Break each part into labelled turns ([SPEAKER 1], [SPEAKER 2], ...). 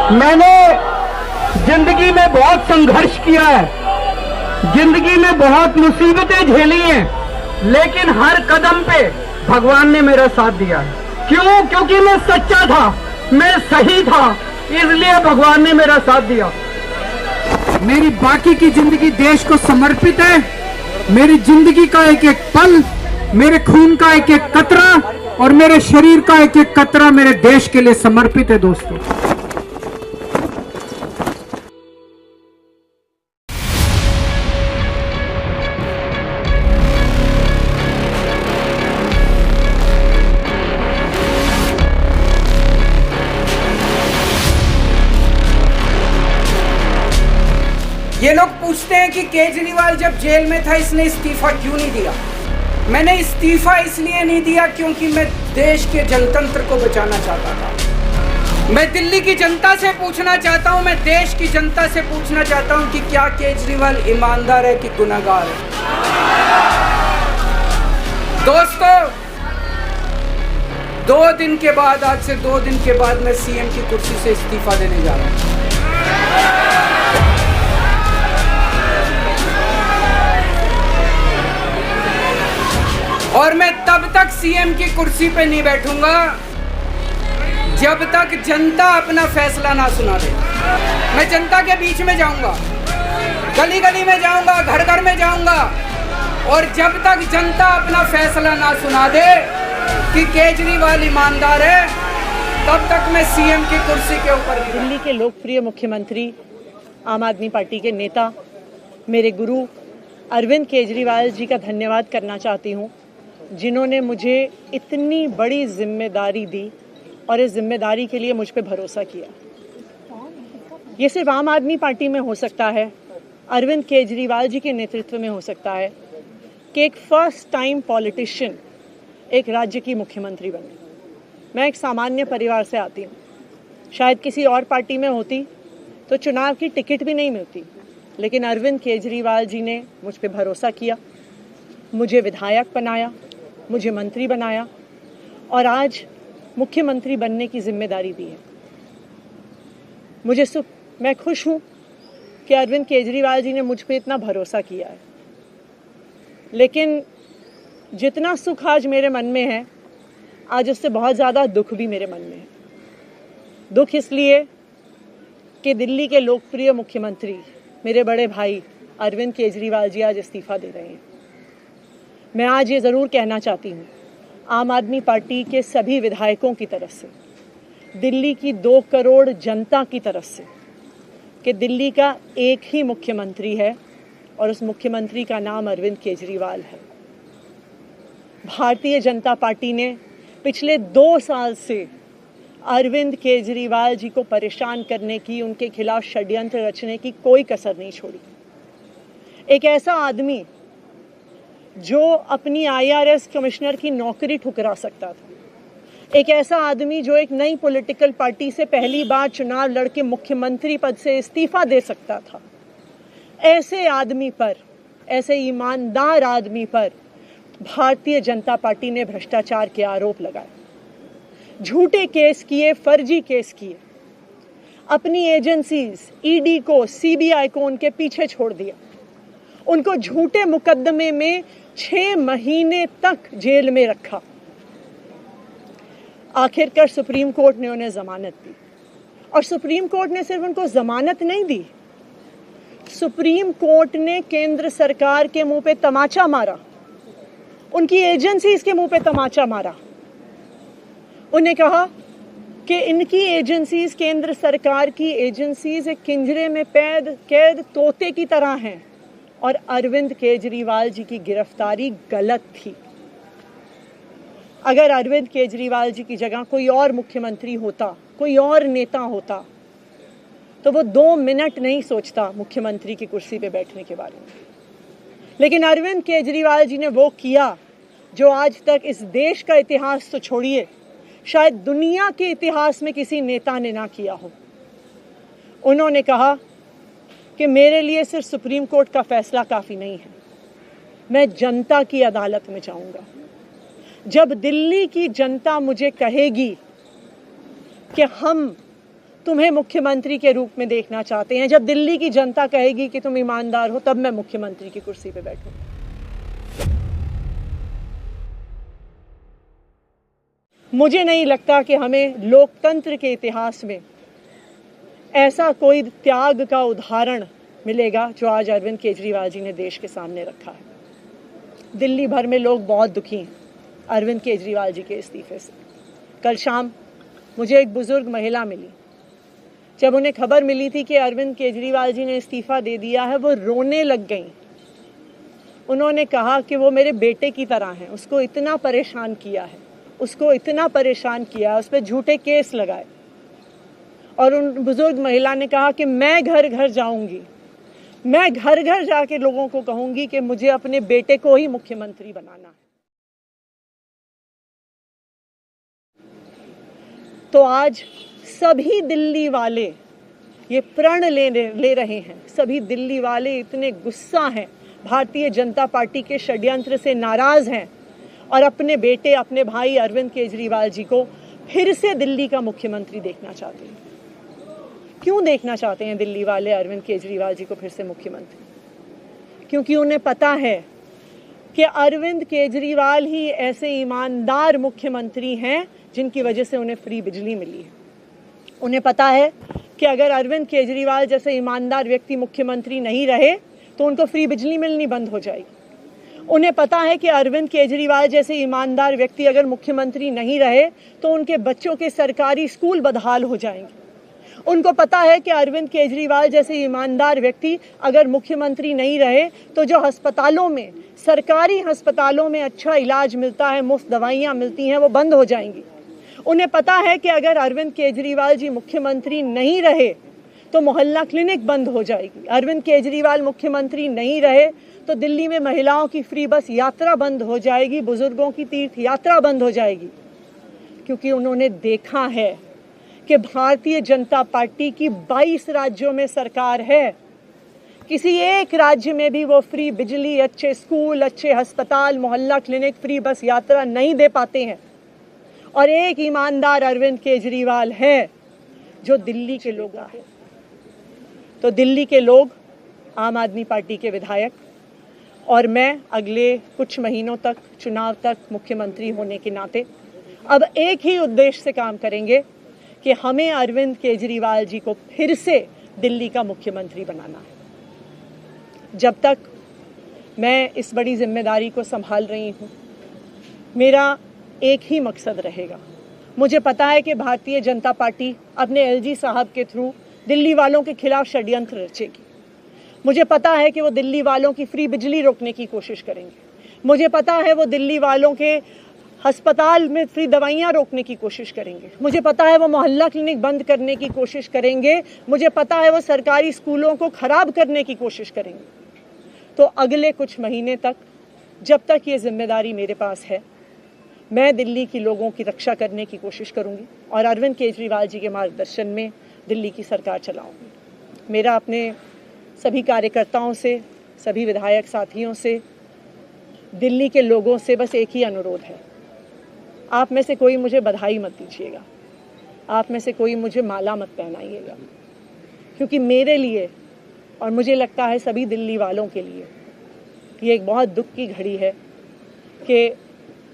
[SPEAKER 1] मैंने जिंदगी में बहुत संघर्ष किया है, जिंदगी में बहुत मुसीबतें झेली हैं, लेकिन हर कदम पे भगवान ने मेरा साथ दिया है। क्यों? क्योंकि मैं सच्चा था, मैं सही था, इसलिए भगवान ने मेरा साथ दिया।
[SPEAKER 2] मेरी बाकी की जिंदगी देश को समर्पित है। मेरी जिंदगी का एक एक पल, मेरे खून का एक एक कतरा और मेरे शरीर का एक एक कतरा मेरे देश के लिए समर्पित है दोस्तों।
[SPEAKER 3] ये लोग पूछते हैं कि केजरीवाल जब जेल में था इसने इस्तीफा क्यों नहीं दिया। मैंने इस्तीफा इसलिए नहीं दिया क्योंकि मैं देश के जनतंत्र को बचाना चाहता था। मैं दिल्ली की जनता से पूछना चाहता हूं, मैं देश की जनता से पूछना चाहता हूं कि क्या केजरीवाल ईमानदार है कि गुनहगार है। दोस्तों, 2 दिन के बाद, आज से 2 दिन के बाद मैं सीएम की कुर्सी से इस्तीफा देने जा रहा हूं। और मैं तब तक सीएम की कुर्सी पे नहीं बैठूंगा जब तक जनता अपना फैसला ना सुना दे। मैं जनता के बीच में जाऊंगा, गली गली में जाऊंगा, घर घर में जाऊंगा, और जब तक जनता अपना फैसला ना सुना दे कि केजरीवाल ईमानदार है, तब तक मैं सीएम की कुर्सी के ऊपर नहीं।
[SPEAKER 4] दिल्ली के लोकप्रिय मुख्यमंत्री, आम आदमी पार्टी के नेता, मेरे गुरु अरविंद केजरीवाल जी का धन्यवाद करना चाहती हूँ, जिन्होंने मुझे इतनी बड़ी जिम्मेदारी दी और इस जिम्मेदारी के लिए मुझ पे भरोसा किया। ये सिर्फ आम आदमी पार्टी में हो सकता है, अरविंद केजरीवाल जी के नेतृत्व में हो सकता है कि एक फर्स्ट टाइम पॉलिटिशियन एक राज्य की मुख्यमंत्री बने। मैं एक सामान्य परिवार से आती हूँ। शायद किसी और पार्टी में होती तो चुनाव की टिकट भी नहीं मिलती, लेकिन अरविंद केजरीवाल जी ने मुझ पे भरोसा किया, मुझे विधायक बनाया, मुझे मंत्री बनाया और आज मुख्यमंत्री बनने की जिम्मेदारी दी है। मैं खुश हूँ कि अरविंद केजरीवाल जी ने मुझ पे इतना भरोसा किया है, लेकिन जितना सुख आज मेरे मन में है, आज उससे बहुत ज़्यादा दुख भी मेरे मन में है। दुख इसलिए कि दिल्ली के लोकप्रिय मुख्यमंत्री मेरे बड़े भाई अरविंद केजरीवाल जी आज इस्तीफा दे रहे हैं। मैं आज ये ज़रूर कहना चाहती हूँ आम आदमी पार्टी के सभी विधायकों की तरफ से, दिल्ली की 2 करोड़ जनता की तरफ से, कि दिल्ली का एक ही मुख्यमंत्री है और उस मुख्यमंत्री का नाम अरविंद केजरीवाल है। भारतीय जनता पार्टी ने पिछले 2 साल से अरविंद केजरीवाल जी को परेशान करने की, उनके खिलाफ षड्यंत्र रचने की कोई कसर नहीं छोड़ी। एक ऐसा आदमी जो अपनी IRS कमिश्नर की नौकरी ठुकरा सकता था, एक ऐसा आदमी जो एक नई पॉलिटिकल पार्टी से पहली बार चुनाव लड़के मुख्यमंत्री पद से इस्तीफा दे सकता था, ऐसे आदमी पर, ऐसे ईमानदार आदमी पर भारतीय जनता पार्टी ने भ्रष्टाचार के आरोप लगाए, झूठे केस किए, फर्जी केस किए, अपनी एजेंसीज ED को, CBI को उनके पीछे छोड़ दिया, उनको झूठे मुकदमे में 6 महीने तक जेल में रखा। आखिरकार सुप्रीम कोर्ट ने उन्हें जमानत दी, और सुप्रीम कोर्ट ने सिर्फ उनको जमानत नहीं दी, सुप्रीम कोर्ट ने केंद्र सरकार के मुंह पे तमाचा मारा, उनकी एजेंसीज के मुंह पे तमाचा मारा। उन्हें कहा कि इनकी एजेंसीज, केंद्र सरकार की एजेंसीज एक पिंजरे में कैद तोते की तरह हैं और अरविंद केजरीवाल जी की गिरफ्तारी गलत थी। अगर अरविंद केजरीवाल जी की जगह कोई और मुख्यमंत्री होता, कोई और नेता होता, तो वो 2 मिनट नहीं सोचता मुख्यमंत्री की कुर्सी पे बैठने के बारे में। लेकिन अरविंद केजरीवाल जी ने वो किया जो आज तक इस देश का इतिहास तो छोड़िए, शायद दुनिया के इतिहास में किसी नेता ने ना किया हो। उन्होंने कहा कि मेरे लिए सिर्फ सुप्रीम कोर्ट का फैसला काफ़ी नहीं है, मैं जनता की अदालत में जाऊंगा। जब दिल्ली की जनता मुझे कहेगी कि हम तुम्हें मुख्यमंत्री के रूप में देखना चाहते हैं। जब दिल्ली की जनता कहेगी कि तुम ईमानदार हो, तब मैं मुख्यमंत्री की कुर्सी पे बैठूंगी। मुझे नहीं लगता कि हमें लोकतंत्र के इतिहास में ऐसा कोई त्याग का उदाहरण मिलेगा जो आज अरविंद केजरीवाल जी ने देश के सामने रखा है। दिल्ली भर में लोग बहुत दुखी हैं अरविंद केजरीवाल जी के इस्तीफे से। कल शाम मुझे एक बुजुर्ग महिला मिली। जब उन्हें खबर मिली थी कि अरविंद केजरीवाल जी ने इस्तीफा दे दिया है, वो रोने लग गई। उन्होंने कहा कि वो मेरे बेटे की तरह हैं, उसको इतना परेशान किया है, उसको इतना परेशान किया, उस पर झूठे केस लगाए। और उन बुजुर्ग महिला ने कहा कि मैं घर घर जाऊंगी, मैं घर घर जाके लोगों को कहूंगी कि मुझे अपने बेटे को ही मुख्यमंत्री बनाना है। तो आज सभी दिल्ली वाले ये प्रण ले रहे हैं, सभी दिल्ली वाले इतने गुस्सा हैं, भारतीय जनता पार्टी के षड्यंत्र से नाराज हैं और अपने बेटे, अपने भाई अरविंद केजरीवाल जी को फिर से दिल्ली का मुख्यमंत्री देखना चाहते हैं। क्यों देखना चाहते हैं दिल्ली वाले अरविंद केजरीवाल जी को फिर से मुख्यमंत्री? क्योंकि उन्हें पता है कि अरविंद केजरीवाल ही ऐसे ईमानदार मुख्यमंत्री हैं जिनकी वजह से उन्हें फ्री बिजली मिली है। उन्हें पता है कि अगर अरविंद केजरीवाल जैसे ईमानदार व्यक्ति मुख्यमंत्री नहीं रहे तो उनको फ्री बिजली मिलनी बंद हो जाएगी। उन्हें पता है कि अरविंद केजरीवाल जैसे ईमानदार व्यक्ति अगर मुख्यमंत्री नहीं रहे तो उनके बच्चों के सरकारी स्कूल बदहाल हो जाएंगे। उनको पता है कि अरविंद केजरीवाल जैसे ईमानदार व्यक्ति अगर मुख्यमंत्री नहीं रहे तो जो अस्पतालों में, सरकारी अस्पतालों में अच्छा इलाज मिलता है, मुफ्त दवाइयाँ मिलती हैं, वो बंद हो जाएंगी। उन्हें पता है कि अगर अरविंद केजरीवाल जी मुख्यमंत्री नहीं रहे तो मोहल्ला क्लिनिक बंद हो जाएगी। अरविंद केजरीवाल मुख्यमंत्री नहीं रहे तो दिल्ली में महिलाओं की फ्री बस यात्रा बंद हो जाएगी, बुजुर्गों की तीर्थ यात्रा बंद हो जाएगी। क्योंकि उन्होंने देखा है कि भारतीय जनता पार्टी की 22 राज्यों में सरकार है, किसी एक राज्य में भी वो फ्री बिजली, अच्छे स्कूल, अच्छे अस्पताल, मोहल्ला क्लिनिक, फ्री बस यात्रा नहीं दे पाते हैं। और एक ईमानदार अरविंद केजरीवाल है जो दिल्ली के लोग हैं। तो दिल्ली के लोग, आम आदमी पार्टी के विधायक और मैं अगले कुछ महीनों तक, चुनाव तक मुख्यमंत्री होने के नाते अब एक ही उद्देश्य से काम करेंगे कि हमें अरविंद केजरीवाल जी को फिर से दिल्ली का मुख्यमंत्री बनाना है। जब तक मैं इस बड़ी जिम्मेदारी को संभाल रही हूँ, मेरा एक ही मकसद रहेगा। मुझे पता है कि भारतीय जनता पार्टी अपने एलजी साहब के थ्रू दिल्ली वालों के खिलाफ षड्यंत्र रचेगी। मुझे पता है कि वो दिल्ली वालों की फ्री बिजली रोकने की कोशिश करेंगे। मुझे पता है वो दिल्ली वालों के अस्पताल में फ्री दवाइयाँ रोकने की कोशिश करेंगे। मुझे पता है वो मोहल्ला क्लिनिक बंद करने की कोशिश करेंगे। मुझे पता है वो सरकारी स्कूलों को खराब करने की कोशिश करेंगे। तो अगले कुछ महीने तक, जब तक ये जिम्मेदारी मेरे पास है, मैं दिल्ली के लोगों की रक्षा करने की कोशिश करूंगी और अरविंद केजरीवाल जी के मार्गदर्शन में दिल्ली की सरकार चलाऊंगी। मेरा अपने सभी कार्यकर्ताओं से, सभी विधायक साथियों से, दिल्ली के लोगों से बस एक ही अनुरोध है, आप में से कोई मुझे बधाई मत दीजिएगा, आप में से कोई मुझे माला मत पहनाइएगा, क्योंकि मेरे लिए और मुझे लगता है सभी दिल्ली वालों के लिए ये एक बहुत दुख की घड़ी है कि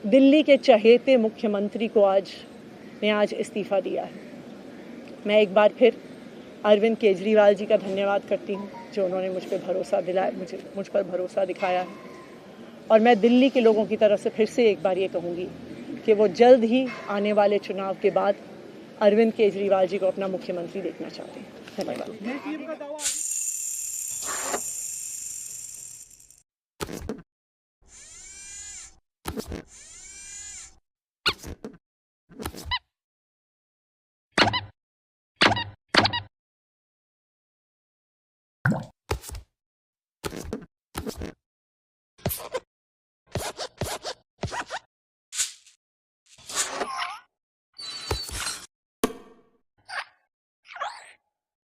[SPEAKER 4] दिल्ली के चहेते मुख्यमंत्री को आज इस्तीफा दिया है। मैं एक बार फिर अरविंद केजरीवाल जी का धन्यवाद करती हूँ जो उन्होंने मुझ पर भरोसा दिखाया है। और मैं दिल्ली के लोगों की तरफ से फिर से एक बार ये कहूँगी कि वो जल्द ही आने वाले चुनाव के बाद अरविंद केजरीवाल जी को अपना मुख्यमंत्री देखना चाहते हैं। धन्यवाद।